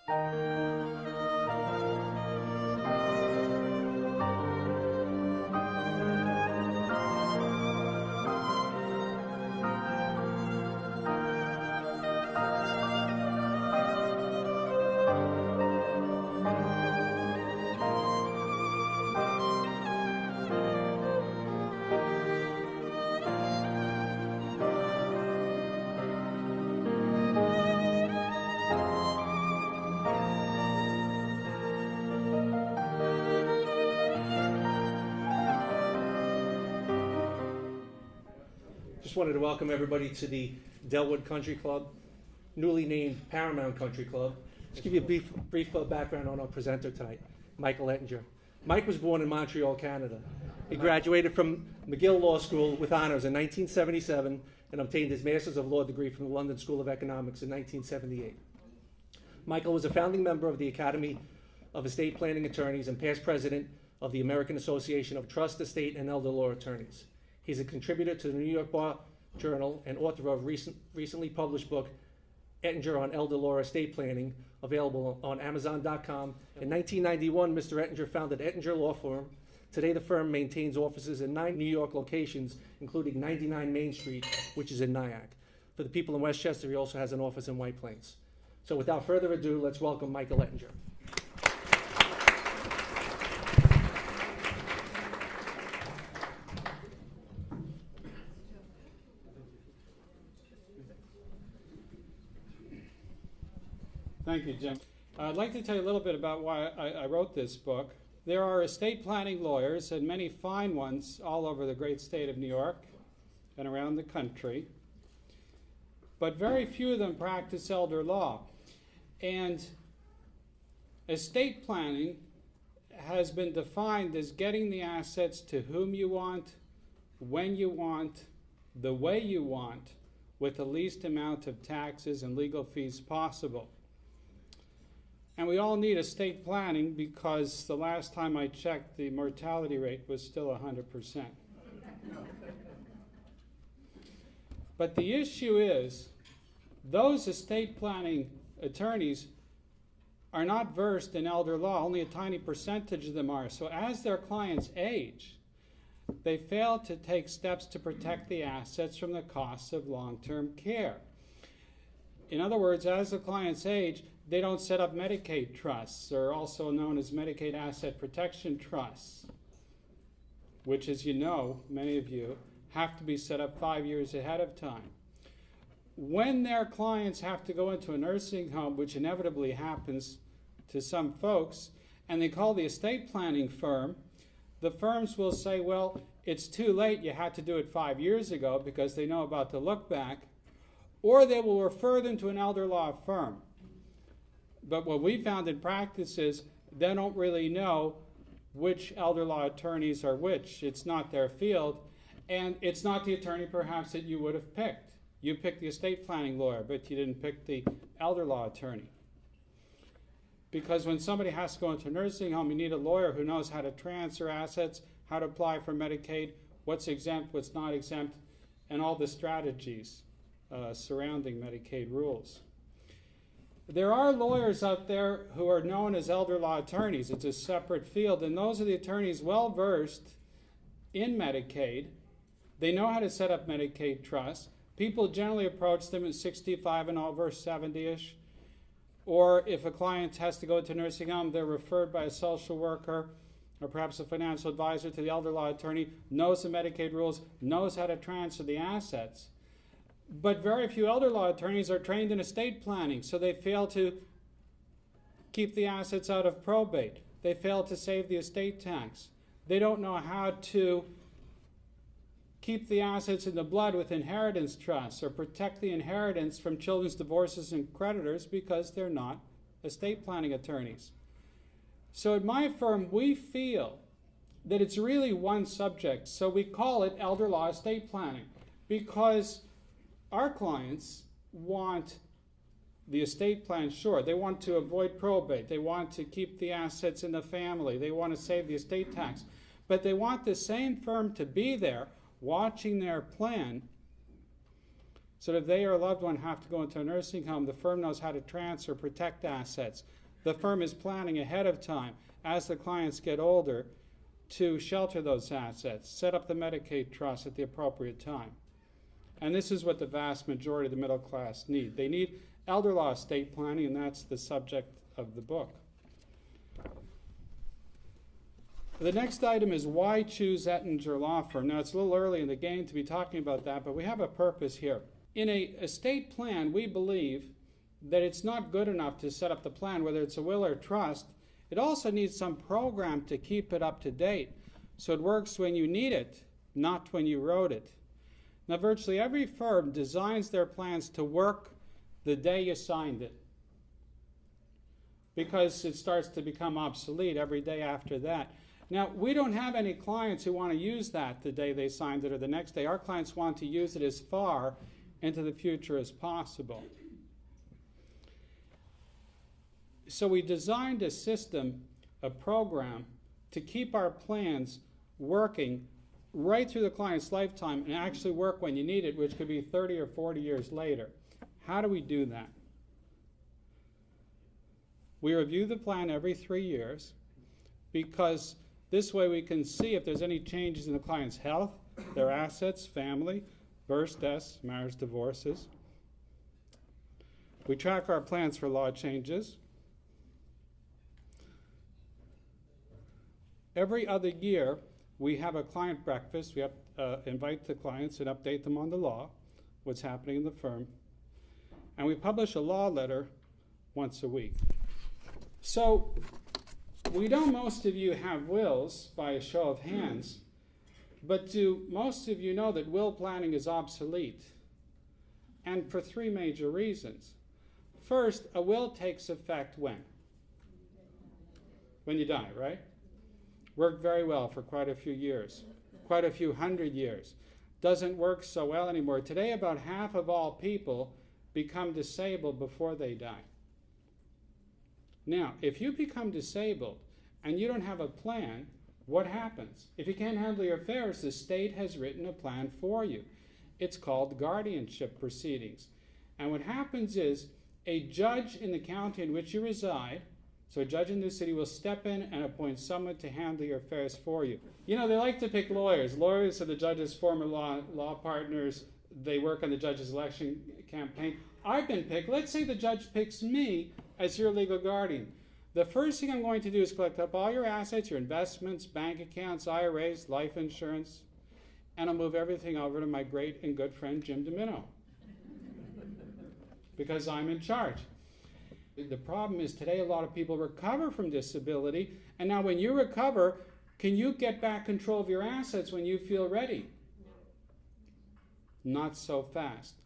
Just wanted to welcome everybody to the Delwood Country Club, newly named Paramount Country Club. Just give you a brief background on our presenter tonight, Michael Ettinger. Mike was born in Montreal, Canada. He graduated from McGill Law School with honors in 1977 and obtained his Master's of Law degree from the London School of Economics in 1978. Michael was a founding member of the Academy of Estate Planning Attorneys and past president of the American Association of Trust, Estate, and Elder Law Attorneys. He's a contributor to the New York Bar Journal and author of recently published book, Ettinger on Elder Law Estate Planning, available on Amazon.com. In 1991, Mr. Ettinger founded Ettinger Law Firm. Today, the firm maintains offices in 9 New York locations, including 99 Main Street, which is in Nyack. For the people in Westchester, he also has an office in White Plains. So without further ado, let's welcome Michael Ettinger. Thank you, Jim. I'd like to tell you a little bit about why I wrote this book. There are estate planning lawyers, and many fine ones, all over the great state of New York and around the country. But very few of them practice elder law. And estate planning has been defined as getting the assets to whom you want, when you want, the way you want, with the least amount of taxes and legal fees possible. And we all need estate planning because the last time I checked, the mortality rate was still 100%. But the issue is, those estate planning attorneys are not versed in elder law. Only a tiny percentage of them are. So as their clients age, they fail to take steps to protect the assets from the costs of long-term care. In other words, as the clients age, they don't set up Medicaid trusts, or also known as Medicaid Asset Protection Trusts, which, as you know, many of you, have to be set up 5 years ahead of time. When their clients have to go into a nursing home, which inevitably happens to some folks, and they call the estate planning firm, the firms will say, well, it's too late, you had to do it 5 years ago, because they know about the look back, or they will refer them to an elder law firm. But what we found in practice is they don't really know which elder law attorneys are which. It's not their field, and it's not the attorney perhaps that you would have picked. You picked the estate planning lawyer, but you didn't pick the elder law attorney. Because when somebody has to go into a nursing home, you need a lawyer who knows how to transfer assets, how to apply for Medicaid, what's exempt, what's not exempt, and all the strategies surrounding Medicaid rules. There are lawyers out there who are known as elder law attorneys. It's a separate field, and those are the attorneys well versed in Medicaid. They know how to set up Medicaid trusts. People generally approach them at 65 and over, 70-ish. Or if a client has to go to nursing home, they're referred by a social worker or perhaps a financial advisor to the elder law attorney, knows the Medicaid rules, knows how to transfer the assets. But very few elder law attorneys are trained in estate planning, so they fail to keep the assets out of probate. They fail to save the estate tax. They don't know how to keep the assets in the blood with inheritance trusts or protect the inheritance from children's divorces and creditors because they're not estate planning attorneys. So at my firm, we feel that it's really one subject, so we call it elder law estate planning, because our clients want the estate plan, sure. They want to avoid probate. They want to keep the assets in the family. They want to save the estate tax. But they want the same firm to be there watching their plan so that if they or a loved one have to go into a nursing home, the firm knows how to transfer, protect assets. The firm is planning ahead of time as the clients get older to shelter those assets, set up the Medicaid trust at the appropriate time. And this is what the vast majority of the middle class need. They need elder law estate planning, and that's the subject of the book. The next item is why choose Ettinger Law Firm. Now, it's a little early in the game to be talking about that, but we have a purpose here. In an estate plan, we believe that it's not good enough to set up the plan, whether it's a will or trust. It also needs some program to keep it up to date, so it works when you need it, not when you wrote it. Now, virtually every firm designs their plans to work the day you signed it, because it starts to become obsolete every day after that. Now, we don't have any clients who want to use that the day they signed it or the next day. Our clients want to use it as far into the future as possible. So we designed a system, a program, to keep our plans working right through the client's lifetime and actually work when you need it, which could be 30 or 40 years later. How do we do that? We review the plan every 3 years, because this way we can see if there's any changes in the client's health, their assets, family, births, deaths, marriage, divorces. We track our plans for law changes. Every other year, we have a client breakfast. We invite the clients and update them on the law, what's happening in the firm. And we publish a law letter once a week. So, we know most of you have wills by a show of hands, but do most of you know that will planning is obsolete? And for 3 major reasons. First, a will takes effect when? When you die, right? Worked very well for quite a few years, quite a few hundred years. Doesn't work so well anymore. Today, about half of all people become disabled before they die. Now, if you become disabled and you don't have a plan, what happens? If you can't handle your affairs, the state has written a plan for you. It's called guardianship proceedings. And what happens is a judge in the county in which you reside, so a judge in the city, will step in and appoint someone to handle your affairs for you. You know, they like to pick lawyers. Lawyers are the judge's former law partners. They work on the judge's election campaign. I've been picked. Let's say the judge picks me as your legal guardian. The first thing I'm going to do is collect up all your assets, your investments, bank accounts, IRAs, life insurance, and I'll move everything over to my great and good friend Jim Domino, because I'm in charge. The problem is today a lot of people recover from disability, and now when you recover, can you get back control of your assets when you feel ready? Not so fast.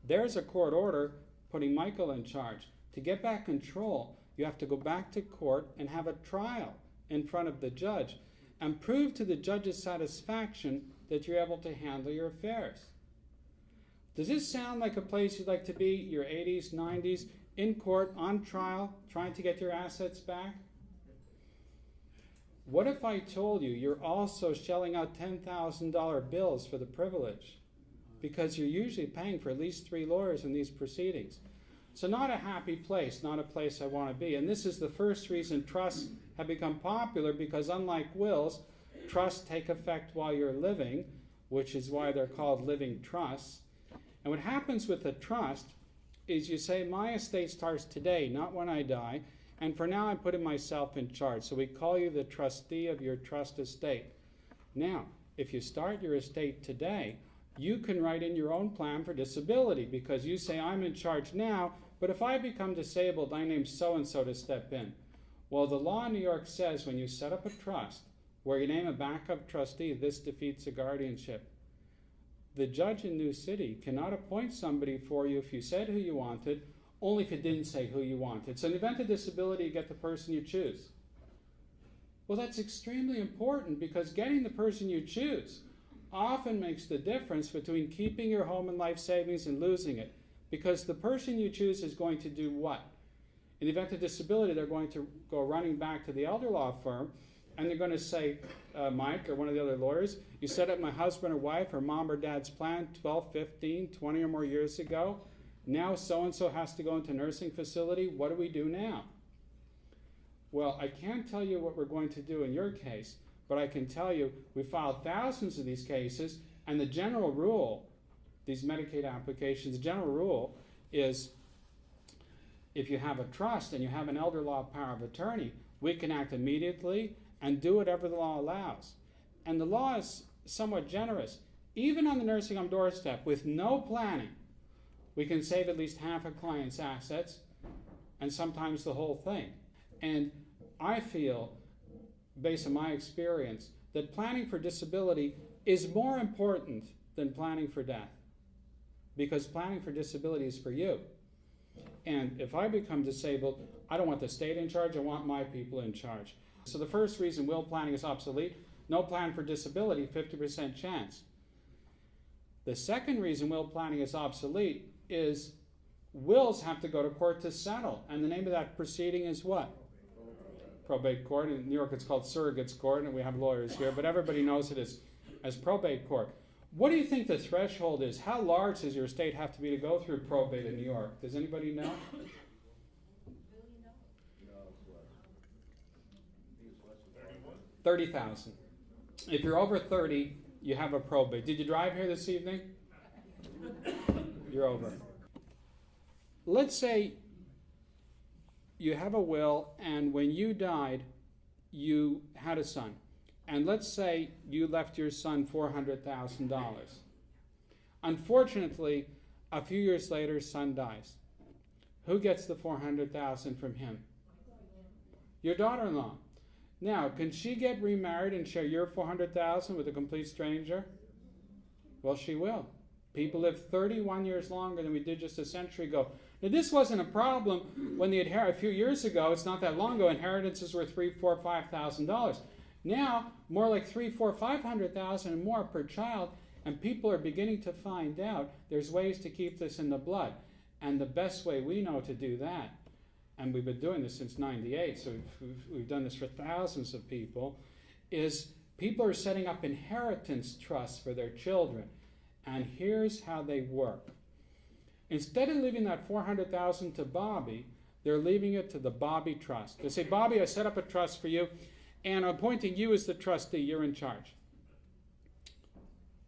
There's a court order putting Michael in charge. To get back control, you have to go back to court and have a trial in front of the judge and prove to the judge's satisfaction that you're able to handle your affairs. Does this sound like a place you'd like to be, your 80s, 90s, in court, on trial, trying to get your assets back? What if I told you you're also shelling out $10,000 bills for the privilege? Because you're usually paying for at least 3 lawyers in these proceedings. So not a happy place, not a place I want to be. And this is the first reason trusts have become popular, because unlike wills, trusts take effect while you're living, which is why they're called living trusts. And what happens with a trust is you say, my estate starts today, not when I die, and for now I'm putting myself in charge. So we call you the trustee of your trust estate. Now, if you start your estate today, you can write in your own plan for disability, because you say, I'm in charge now, but if I become disabled, I name so-and-so to step in. Well, the law in New York says when you set up a trust where you name a backup trustee, this defeats a guardianship. The judge in New City cannot appoint somebody for you if you said who you wanted, only if you didn't say who you wanted. So in the event of disability, you get the person you choose. Well, that's extremely important, because getting the person you choose often makes the difference between keeping your home and life savings and losing it. Because the person you choose is going to do what? In the event of disability, they're going to go running back to the elder law firm and they're going to say, Mike or one of the other lawyers, you set up my husband or wife or mom or dad's plan 12, 15, 20 or more years ago. Now so-and-so has to go into a nursing facility. What do we do now? Well, I can't tell you what we're going to do in your case, but I can tell you we filed thousands of these cases, and the general rule, these Medicaid applications, the general rule is if you have a trust and you have an elder law power of attorney, we can act immediately and do whatever the law allows. And the law is somewhat generous. Even on the nursing home doorstep, with no planning, we can save at least half a client's assets and sometimes the whole thing. And I feel, based on my experience, that planning for disability is more important than planning for death, because planning for disability is for you. And if I become disabled, I don't want the state in charge, I want my people in charge. So the first reason will planning is obsolete, no plan for disability, 50% chance. The second reason will planning is obsolete is wills have to go to court to settle. And the name of that proceeding is what? Probate court. In New York it's called surrogates court, and we have lawyers here, but everybody knows it as probate court. What do you think the threshold is? How large does your estate have to be to go through probate in New York? Does anybody know? $30,000. If you're over 30, you have a probate. Did you drive here this evening? You're over. Let's say you have a will, and when you died, you had a son. And let's say you left your son $400,000. Unfortunately, a few years later, son dies. Who gets the $400,000 from him? Your daughter-in-law. Now, can she get remarried and share your $400,000 with a complete stranger? Well, she will. People live 31 years longer than we did just a century ago. Now, this wasn't a problem when a few years ago, it's not that long ago, inheritances were $3,000, $4,000, $5,000. Now, more like $300,000, $400,000, $500,000 and more per child, and people are beginning to find out there's ways to keep this in the blood. And the best way we know to do that, and we've been doing this since '98, so we've done this for thousands of people, is people are setting up inheritance trusts for their children. And here's how they work. Instead of leaving that $400,000 to Bobby, they're leaving it to the Bobby Trust. They say, Bobby, I set up a trust for you, and I'm appointing you as the trustee. You're in charge.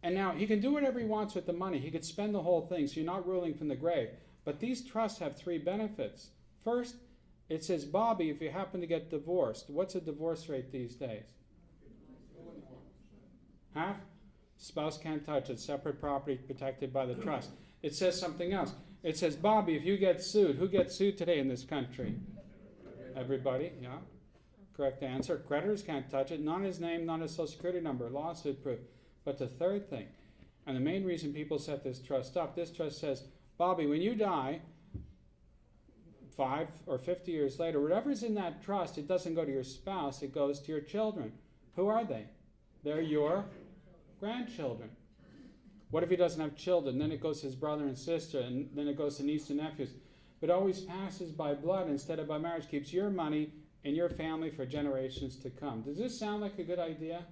And now he can do whatever he wants with the money. He could spend the whole thing, so you're not ruling from the grave. But these trusts have three benefits. First, it says, Bobby, if you happen to get divorced, what's a divorce rate these days? Half? Spouse can't touch it. Separate property protected by the trust. It says something else. It says, Bobby, if you get sued, who gets sued today in this country? Everybody, yeah. Correct answer. Creditors can't touch it. Not his name, not his social security number. Lawsuit proof. But the third thing, and the main reason people set this trust up, this trust says, Bobby, when you die, 5 or 50 years later, whatever's in that trust, it doesn't go to your spouse, it goes to your children. Who are they? They're your grandchildren. What if he doesn't have children? Then it goes to his brother and sister, and then it goes to nieces and nephews. But always passes by blood instead of by marriage, keeps your money in your family for generations to come. Does this sound like a good idea?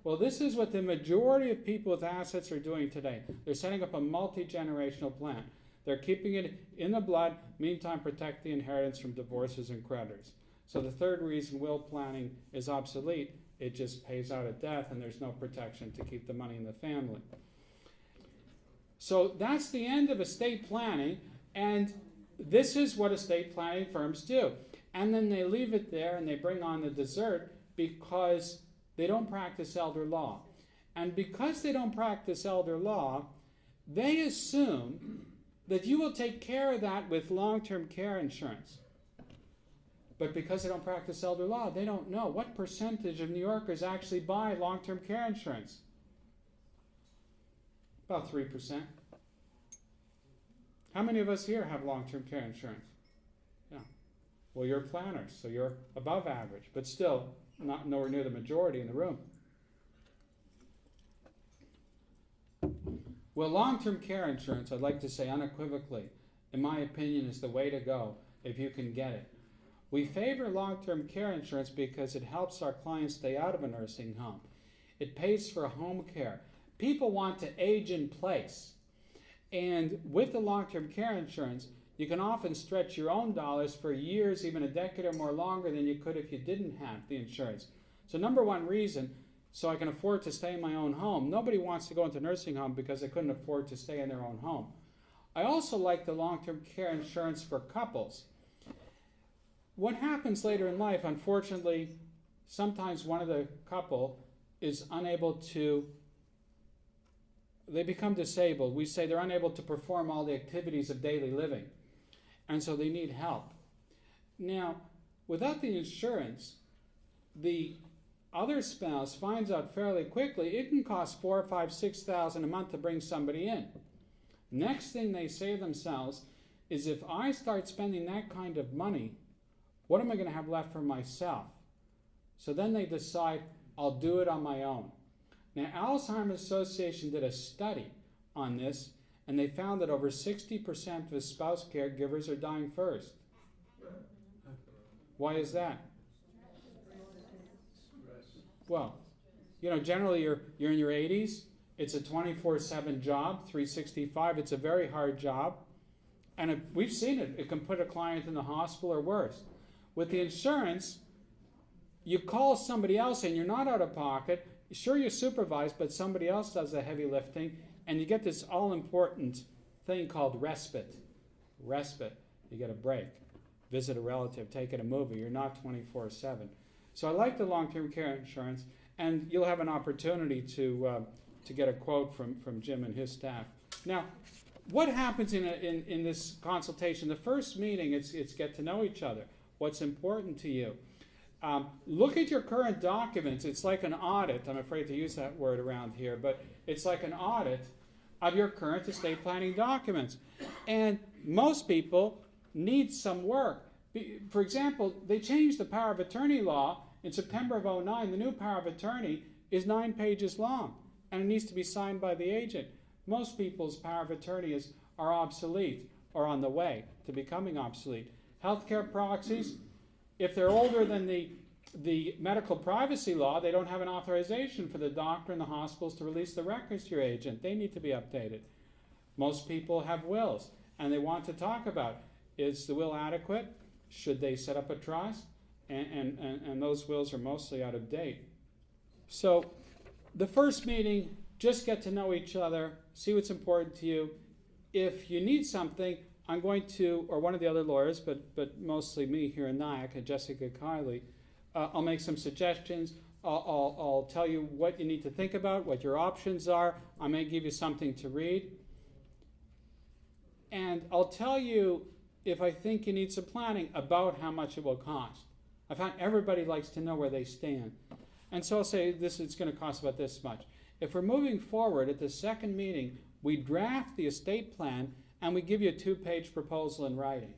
Well, this is what the majority of people with assets are doing today. They're setting up a multi-generational plan. They're keeping it in the blood, meantime protect the inheritance from divorces and creditors. So the third reason will planning is obsolete. It just pays out at death, and there's no protection to keep the money in the family. So that's the end of estate planning, and this is what estate planning firms do. And then they leave it there, and they bring on the dessert because they don't practice elder law. And because they don't practice elder law, they assume that you will take care of that with long-term care insurance. But because they don't practice elder law, they don't know what percentage of New Yorkers actually buy long-term care insurance. About 3%. How many of us here have long-term care insurance? Yeah. Well, you're planners, so you're above average, but still not nowhere near the majority in the room. Well, long-term care insurance, I'd like to say unequivocally, in my opinion, is the way to go if you can get it. We favor long-term care insurance because it helps our clients stay out of a nursing home. It pays for home care. People want to age in place. And with the long-term care insurance, you can often stretch your own dollars for years, even a decade or more longer than you could if you didn't have the insurance. So number one reason, so I can afford to stay in my own home. Nobody wants to go into a nursing home because they couldn't afford to stay in their own home. I also like the long-term care insurance for couples. What happens later in life, unfortunately, sometimes one of the couple is unable to, they become disabled. We say they're unable to perform all the activities of daily living, and so they need help. Now, without the insurance, the other spouse finds out fairly quickly it can cost $4,000 or $5,000, $6,000 a month to bring somebody in. Next thing they say to themselves is, if I start spending that kind of money, what am I going to have left for myself? So then they decide, I'll do it on my own. Now, Alzheimer's Association did a study on this, and they found that over 60% of spouse caregivers are dying first. Why is that? Well, generally you're in your 80s. It's a 24/7 job, 365. It's a very hard job. And we've seen it. It can put a client in the hospital or worse. With the insurance, you call somebody else and you're not out of pocket. Sure, you're supervised, but somebody else does the heavy lifting, and you get this all-important thing called respite. Respite. You get a break. Visit a relative, take in a movie. You're not 24/7. So I like the long-term care insurance, and you'll have an opportunity to get a quote from Jim and his staff. Now, what happens in this consultation? The first meeting, it's get to know each other. What's important to you? Look at your current documents. It's like an audit. I'm afraid to use that word around here, but it's like an audit of your current estate planning documents. And most people need some work. For example, they changed the power of attorney law in September of 2009. The new power of attorney is 9 pages long, and it needs to be signed by the agent. Most people's power of attorney are obsolete or on the way to becoming obsolete. Healthcare proxies, if they're older than the medical privacy law, they don't have an authorization for the doctor and the hospitals to release the records to your agent. They need to be updated. Most people have wills, and they want to talk about, is the will adequate? Should they set up a trust? And those wills are mostly out of date. So the first meeting, just get to know each other, see what's important to you. If you need something, I'm going to, or one of the other lawyers, but mostly me here in Nyack, and Jessica Kiley, I'll make some suggestions. I'll tell you what you need to think about, what your options are. I may give you something to read. And I'll tell you if I think you need some planning about how much it will cost. I found everybody likes to know where they stand. And so I'll say it's going to cost about this much. If we're moving forward at the second meeting, we draft the estate plan and we give you a 2-page proposal in writing.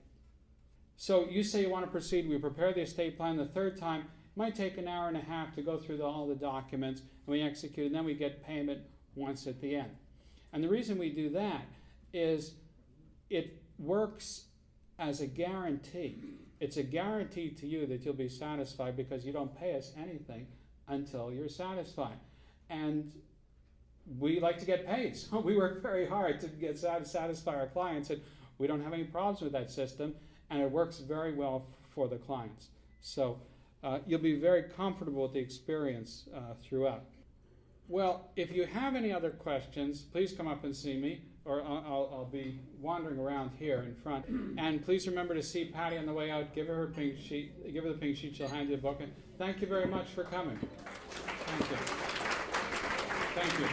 So you say you want to proceed, we prepare the estate plan. The third time, it might take an hour and a half to go through all the documents, and we execute, and then we get payment once at the end. And the reason we do that is it works as a guarantee. It's a guarantee to you that you'll be satisfied because you don't pay us anything until you're satisfied. And we like to get paid. So we work very hard to satisfy our clients, and we don't have any problems with that system, and it works very well for the clients. So you'll be very comfortable with the experience throughout. Well, if you have any other questions, please come up and see me, or I'll be wandering around here in front. And please remember to see Patty on the way out. Give her the pink sheet. She'll hand you a book. And thank you very much for coming. Thank you. Thank you.